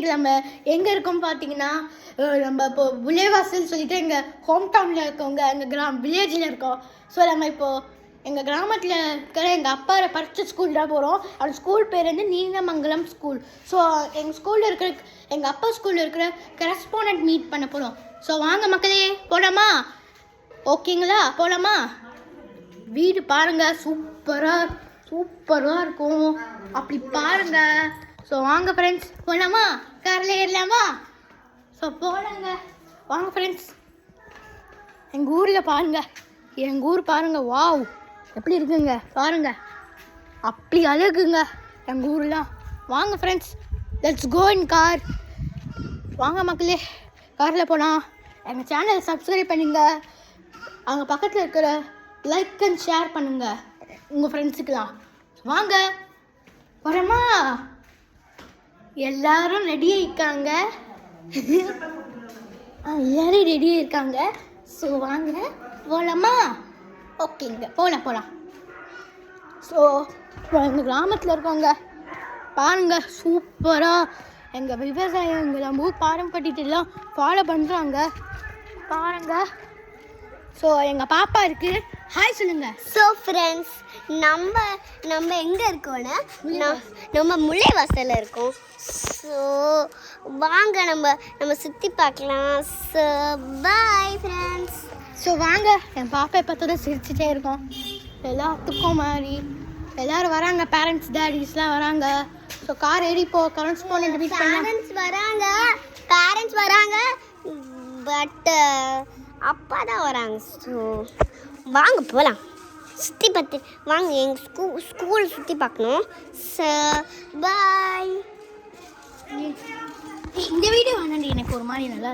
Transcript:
இன்றைக்கி நம்ம எங்கே இருக்கோம் பார்த்தீங்கன்னா, நம்ம இப்போ வில்லேவாசல் சொல்லிட்டு எங்கள் ஹோம் டவுனில் இருக்கவங்க எங்கள் வில்லேஜில் இருக்கோம். ஸோ நம்ம இப்போது எங்கள் கிராமத்தில் இருக்கிற எங்கள் அப்பா படித்த ஸ்கூல் தான் போகிறோம். அந்த ஸ்கூல் பேர் வந்து நீலமங்கலம் ஸ்கூல். ஸோ எங்கள் ஸ்கூலில் இருக்கிற எங்கள் அப்பா ஸ்கூலில் இருக்கிற கரஸ்பாண்டன்ட் மீட் பண்ண போகிறோம். ஸோ வாங்க மக்களே, போகலாமா? ஓகேங்களா, போகலாமா? வீடு பாருங்கள், சூப்பராக இருக்கும். அப்படி பாருங்கள். ஸோ வாங்க ஃப்ரெண்ட்ஸ், போகலாமா? காரில் ஏறலாமா? ஸோ போகலாங்க, வாங்க ஃப்ரெண்ட்ஸ். எங்கள் ஊரில் பாருங்கள், எங்கள் ஊர் பாருங்கள். வாவ், எப்படி இருக்குங்க பாருங்கள், அப்படி அழகுங்க எங்கள் ஊர்லாம். வாங்க friends, let's go in car. வாங்க மக்களே, காரில் போகலாம். எங்கள் சேனலை சப்ஸ்கிரைப் பண்ணுங்க. அங்கே பக்கத்தில் இருக்கிற லைக் அண்ட் ஷேர் பண்ணுங்கள் உங்கள் ஃப்ரெண்ட்ஸுக்கெலாம். வாங்க போகிறோமா? எல்லாரும் ரெடியாக இருக்காங்க. எல்லாரும் ரெடியாக இருக்காங்க. ஸோ வாங்க போகலாமா? ஓகேங்க, போகலாம். ஸோ எங்கள் கிராமத்தில் இருக்கவங்க பாருங்கள், சூப்பராக எங்கள் விவசாயம், எங்கள் நம்ம ஊர் பாரம்பரியத்தெல்லாம் ஃபாலோ பண்ணுறாங்க பாருங்கள். ஸோ எங்கள் பாப்பா இருக்குது, ஹாய் சொல்லுங்கள். ஸோ ஃப்ரெண்ட்ஸ், நம்ம எங்கே இருக்கோன்னா நம்ம முல்லைவாசலில் இருக்கோம். ஸோ வாங்க நம்ம சுற்றி பார்க்கலாம். So bye friends. ஸோ வாங்க, என் பாப்பா பார்த்தோட சிரிச்சுட்டே இருக்கோம். எல்லாத்துக்கும் மாதிரி எல்லோரும் வராங்க, பேரண்ட்ஸ் டேடிஸ்லாம் வராங்க. ஸோ கார் ஏறி கரஸ்பாண்டன்ட் மீட் பண்ண பேரண்ட்ஸ் வராங்க, பட் அப்பா தான் வராங்க. ஸோ வாங்க போகலாம், சுற்றி பார்த்து வாங்க. எங்கள் ஸ்கூல் சுற்றி பார்க்கணும். So bye. இந்த வீடியோ வேணாண்டி, எனக்கு ஒரு மாதிரி நல்லா